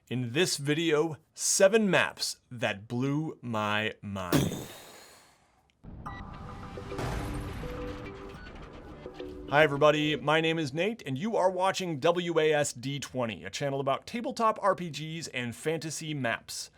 In this video, 7 maps that blew my mind. Hi everybody, my name is Nate and you are watching WASD20, a channel about tabletop RPGs and fantasy maps.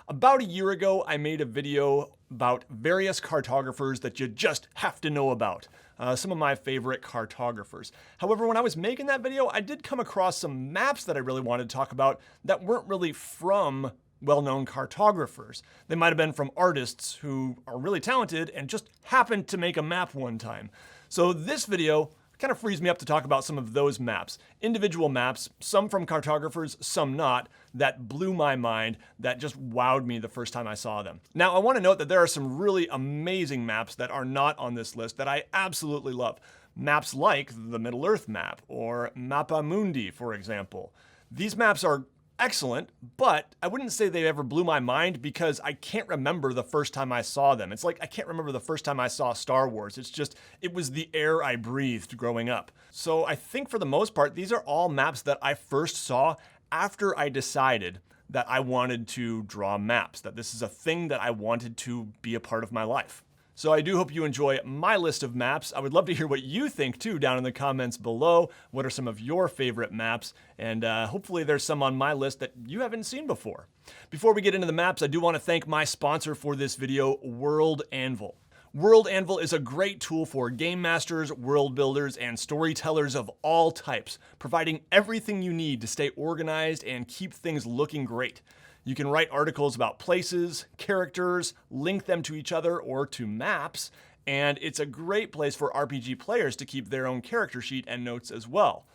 About a year ago, I made a video about various cartographers that you just have to know about. Some of my favorite cartographers. However, when I was making that video, I did come across some maps that I really wanted to talk about that weren't really from well-known cartographers. They might have been from artists who are really talented and just happened to make a map one time. So this video kind of frees me up to talk about some of those maps. Individual maps, some from cartographers, some not, that blew my mind, that just wowed me the first time I saw them. Now, I want to note that there are some really amazing maps that are not on this list that I absolutely love. Maps like the Middle-earth map, or Mappa Mundi, for example. These maps are excellent, but I wouldn't say they ever blew my mind because I can't remember the first time I saw them. It's like I can't remember the first time I saw Star Wars. It's just, it was the air I breathed growing up. So I think for the most part, these are all maps that I first saw after I decided that I wanted to draw maps, that this is a thing that I wanted to be a part of my life. So I do hope you enjoy my list of maps. I would love to hear what you think too down in the comments below. What are some of your favorite maps? And hopefully there's some on my list that you haven't seen before. Before we get into the maps, I do want to thank my sponsor for this video, World Anvil. World Anvil is a great tool for game masters, world builders, and storytellers of all types, providing everything you need to stay organized and keep things looking great. You can write articles about places, characters, link them to each other or to maps, and it's a great place for RPG players to keep their own character sheet and notes as well.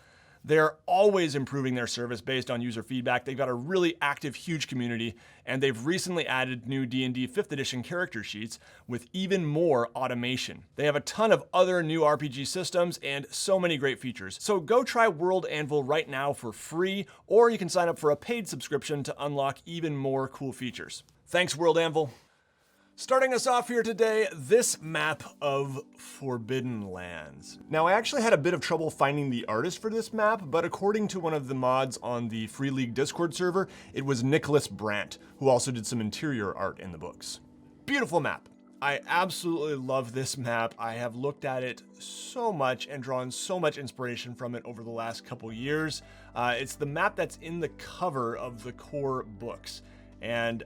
They're always improving their service based on user feedback. They've got a really active, huge community, and they've recently added new D&D 5th edition character sheets with even more automation. They have a ton of other new RPG systems and so many great features. So go try World Anvil right now for free, or you can sign up for a paid subscription to unlock even more cool features. Thanks, World Anvil. Starting us off here today, this map of Forbidden Lands. Now, I actually had a bit of trouble finding the artist for this map, but according to one of the mods on the Free League Discord server, it was Nicholas Brandt, who also did some interior art in the books. Beautiful map. I absolutely love this map. I have looked at it so much and drawn so much inspiration from it over the last couple years. It's the map that's in the cover of the core books. And,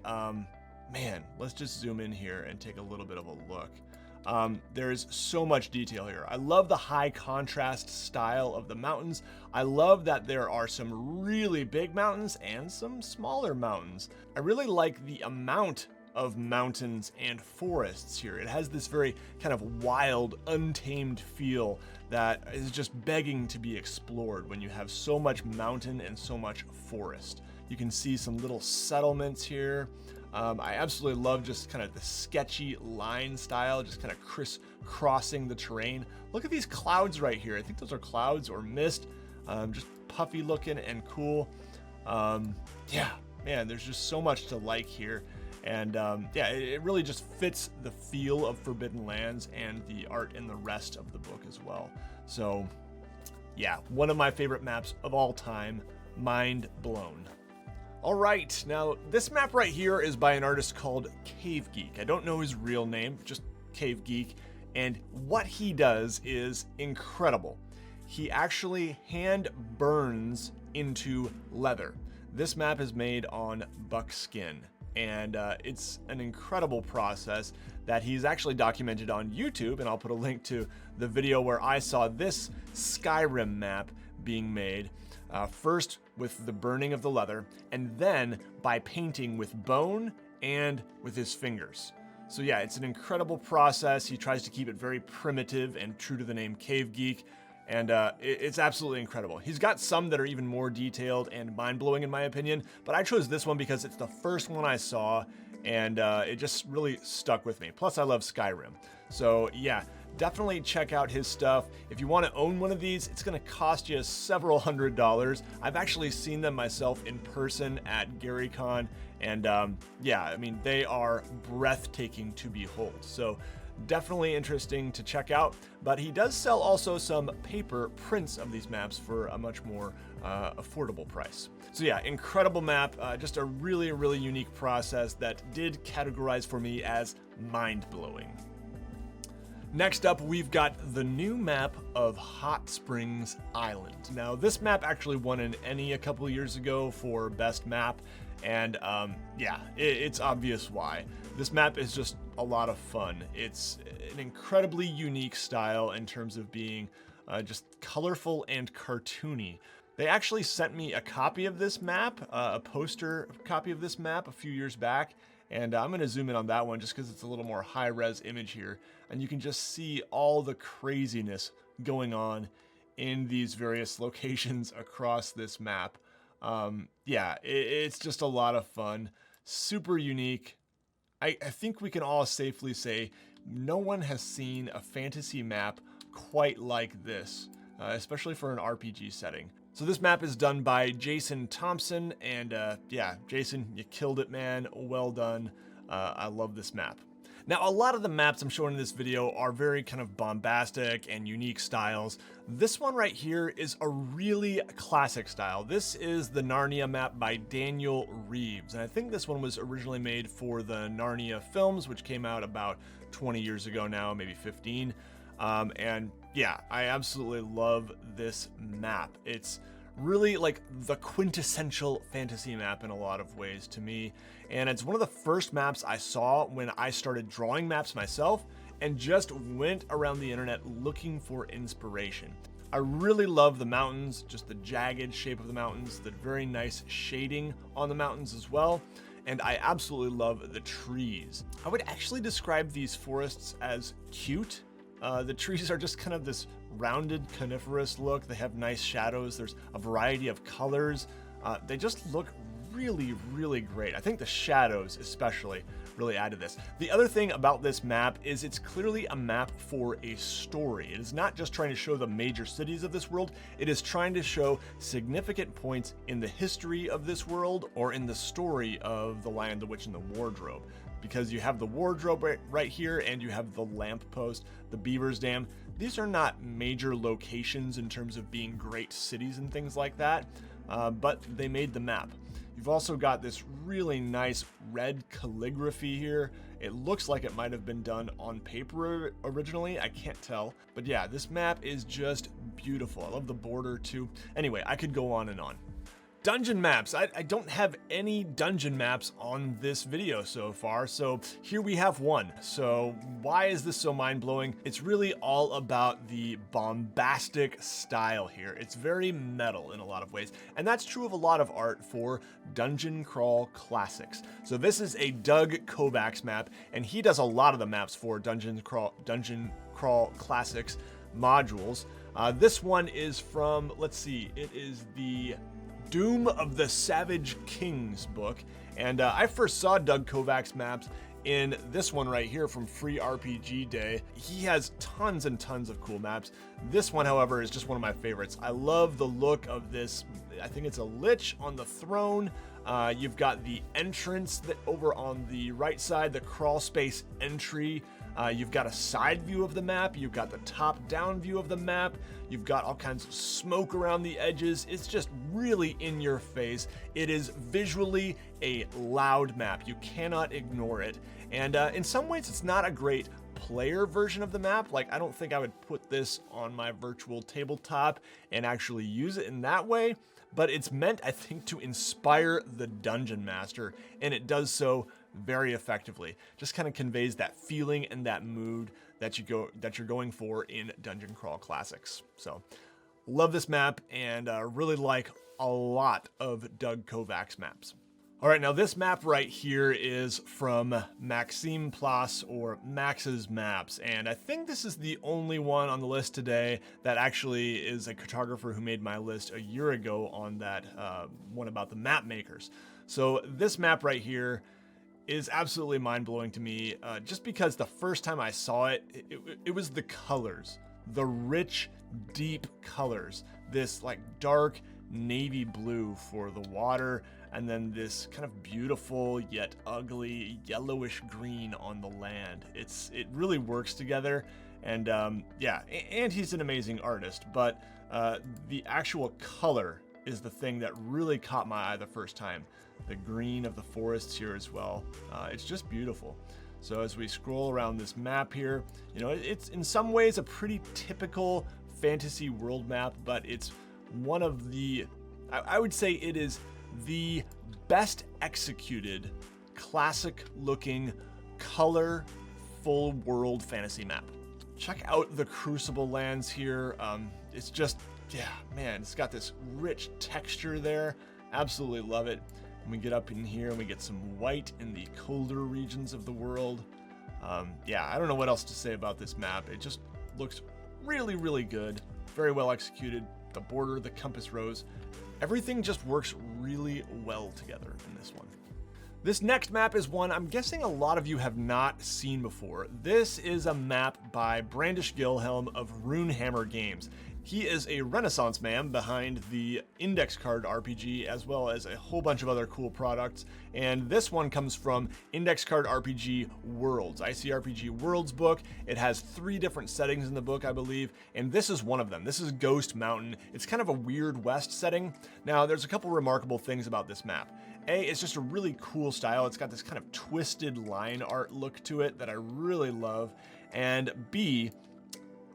man, let's just zoom in here and take a little bit of a look. There is so much detail here. I love the high contrast style of the mountains. I love that there are some really big mountains and some smaller mountains. I really like the amount of mountains and forests here. It has this very kind of wild, untamed feel that is just begging to be explored when you have so much mountain and so much forest. You can see some little settlements here. I absolutely love just kind of the sketchy line style, just kind of crisscrossing the terrain. Look at these clouds right here. I think those are clouds or mist, just puffy looking and cool. Yeah, man, there's just so much to like here. And yeah, it really just fits the feel of Forbidden Lands and the art in the rest of the book as well. So yeah, one of my favorite maps of all time, mind blown. All right, now this map right here is by an artist called Cave Geek. I don't know his real name, just Cave Geek. And what he does is incredible. He actually hand burns into leather. This map is made on buckskin, and it's an incredible process that he's actually documented on YouTube, and I'll put a link to the video where I saw this Skyrim map being made. First with the burning of the leather, and then by painting with bone and with his fingers. So yeah, it's an incredible process. He tries to keep it very primitive and true to the name Cave Geek, and it's absolutely incredible. He's got some that are even more detailed and mind-blowing in my opinion, but I chose this one because it's the first one I saw, and it just really stuck with me. Plus, I love Skyrim. So yeah, definitely check out his stuff. If you want to own one of these, it's going to cost you several $100s. I've actually seen them myself in person at GaryCon, and yeah, I mean, they are breathtaking to behold. So definitely interesting to check out. But he does sell also some paper prints of these maps for a much more affordable price. So yeah, incredible map, just a really unique process that did categorize for me as mind-blowing. Next up, we've got the new map of Hot Springs Island. Now, this map actually won an Emmy a couple years ago for Best Map, and yeah, it's obvious why. This map is just a lot of fun. It's an incredibly unique style in terms of being just colorful and cartoony. They actually sent me a copy of this map, a poster copy of this map a few years back, and I'm gonna zoom in on that one just because it's a little more high-res image here, and you can just see all the craziness going on in these various locations across this map. Yeah, it's just a lot of fun, super unique. I think we can all safely say no one has seen a fantasy map quite like this, especially for an RPG setting. So this map is done by Jason Thompson, and yeah, Jason, you killed it, man. Well done. I love this map. Now, a lot of the maps I'm showing in this video are very kind of bombastic and unique styles. This one right here is a really classic style. This is the Narnia map by Daniel Reeves, and I think this one was originally made for the Narnia films, which came out about 20 years ago now, maybe 15. And yeah, I absolutely love this map. It's really like the quintessential fantasy map in a lot of ways to me. And it's one of the first maps I saw when I started drawing maps myself and just went around the internet looking for inspiration. I really love the mountains, just the jagged shape of the mountains, the very nice shading on the mountains as well. And I absolutely love the trees. I would actually describe these forests as cute. The trees are just kind of this rounded coniferous look. They have nice shadows. There's a variety of colors. They just look really great. I think the shadows especially really add to this. The other thing about this map is it's clearly a map for a story. It is not just trying to show the major cities of this world. It is trying to show significant points in the history of this world or in the story of The Lion, the Witch, and the Wardrobe. Because you have the wardrobe right here, and you have the lamppost, the Beaver's Dam. These are not major locations in terms of being great cities and things like that, but they made the map. You've also got this really nice red calligraphy here. It looks like it might have been done on paper originally. I can't tell. But yeah, this map is just beautiful. I love the border too. Anyway, I could go on and on. Dungeon maps. I don't have any dungeon maps on this video so far, so here we have one. So why is this so mind-blowing? It's really all about the bombastic style here. It's very metal in a lot of ways, and that's true of a lot of art for dungeon crawl classics. So this is a Doug Kovacs map, and he does a lot of the maps for dungeon crawl classics modules. This one is from, let's see, it is the Doom of the Savage Kings book, and I first saw Doug Kovacs maps in this one right here from Free RPG Day. He has tons and tons of cool maps. This one, however, is just one of my favorites. I love the look of this. I think it's a lich on the throne. You've got the entrance that over on the right side, the crawl space entry. You've got a side view of the map. You've got the top-down view of the map. You've got all kinds of smoke around the edges. It's just really in your face. It is visually a loud map. You cannot ignore it. And in some ways, it's not a great player version of the map. Like, I don't think I would put this on my virtual tabletop and actually use it in that way. But it's meant, I think, to inspire the dungeon master, and it does so very effectively. Just kind of conveys that feeling and that mood that you're going for in Dungeon Crawl Classics. So, love this map, and really like a lot of Doug Kovacs maps. All right, now this map right here is from Maxime Plas, or Max's Maps, and I think this is the only one on the list today that actually is a cartographer who made my list a year ago on that one about the map makers. So this map right here is absolutely mind-blowing to me, just because the first time I saw it, it was the colors, the rich, deep colors, this like dark navy blue for the water, and then this kind of beautiful yet ugly yellowish green on the land. It really works together, and yeah, and he's an amazing artist, but the actual color is the thing that really caught my eye the first time. The green of the forests here as well. It's just beautiful. So as we scroll around this map here, you know, it's in some ways a pretty typical fantasy world map, but it's one of the, I would say it is the best executed, classic looking, colorful world fantasy map. Check out the Crucible lands here. It's just, yeah, man, it's got this rich texture there. Absolutely love it. And we get up in here and we get some white in the colder regions of the world. Yeah, I don't know what else to say about this map. It just looks really, really good. Very well executed. The border, the compass rose, everything just works really well together in this one. This next map is one I'm guessing a lot of you have not seen before. This is a map by Brandish Gilhelm of Runehammer Games. He is a Renaissance man behind the Index Card RPG, as well as a whole bunch of other cool products. And this one comes from Index Card RPG Worlds, ICRPG Worlds book. It has 3 different settings in the book, I believe, and this is one of them. This is Ghost Mountain. It's kind of a weird West setting. Now, there's a couple remarkable things about this map. A, it's just a really cool style. It's got this kind of twisted line art look to it that I really love. And B,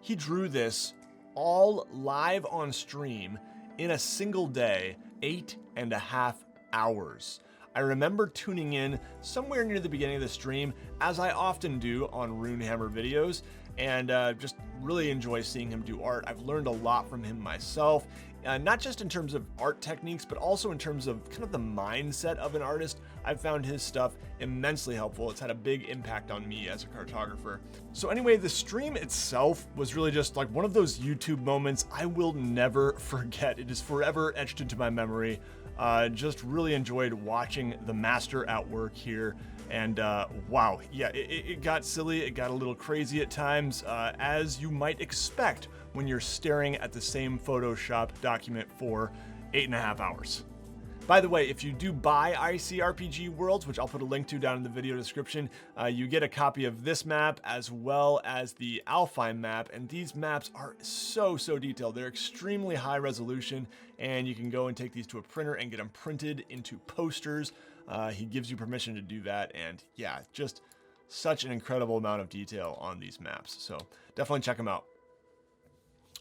he drew this all live on stream in a single day, 8.5 hours. I remember tuning in somewhere near the beginning of the stream, as I often do on Runehammer videos, and just really enjoy seeing him do art. I've learned a lot from him myself, not just in terms of art techniques, but also in terms of kind of the mindset of an artist. I've found his stuff immensely helpful. It's had a big impact on me as a cartographer. So anyway, the stream itself was really just like one of those YouTube moments I will never forget. It is forever etched into my memory. Just really enjoyed watching the master at work here. And wow, yeah, it got silly, it got a little crazy at times, as you might expect when you're staring at the same Photoshop document for 8.5 hours. By the way, if you do buy ICRPG Worlds, which I'll put a link to down in the video description, you get a copy of this map as well as the Alfheim map, and these maps are so detailed. They're extremely high resolution, and you can go and take these to a printer and get them printed into posters. He gives you permission to do that, and yeah, just such an incredible amount of detail on these maps, so definitely check them out.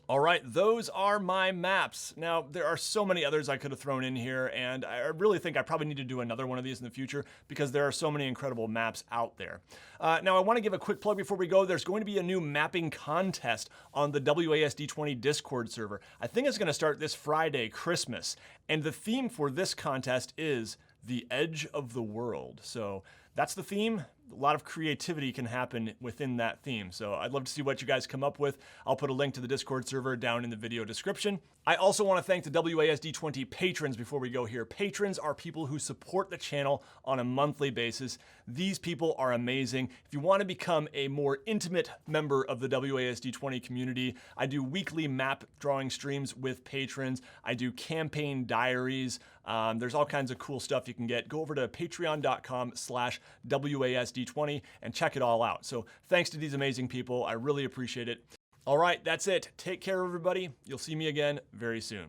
All right, those are my maps. Now, there are so many others I could have thrown in here, and I really think I probably need to do another one of these in the future because there are so many incredible maps out there. Now, I want to give a quick plug before we go. There's going to be a new mapping contest on the WASD20 Discord server. I think it's going to start this Friday, Christmas, and the theme for this contest is the edge of the world. So that's the theme. A lot of creativity can happen within that theme. So I'd love to see what you guys come up with. I'll put a link to the Discord server down in the video description. I also want to thank the WASD20 patrons before we go here. Patrons are people who support the channel on a monthly basis. These people are amazing. If you want to become a more intimate member of the WASD20 community, I do weekly map drawing streams with patrons. I do campaign diaries. There's all kinds of cool stuff you can get. Go over to patreon.com/WASD20 and check it all out. So thanks to these amazing people. I really appreciate it. All right, that's it. Take care, everybody. You'll see me again very soon.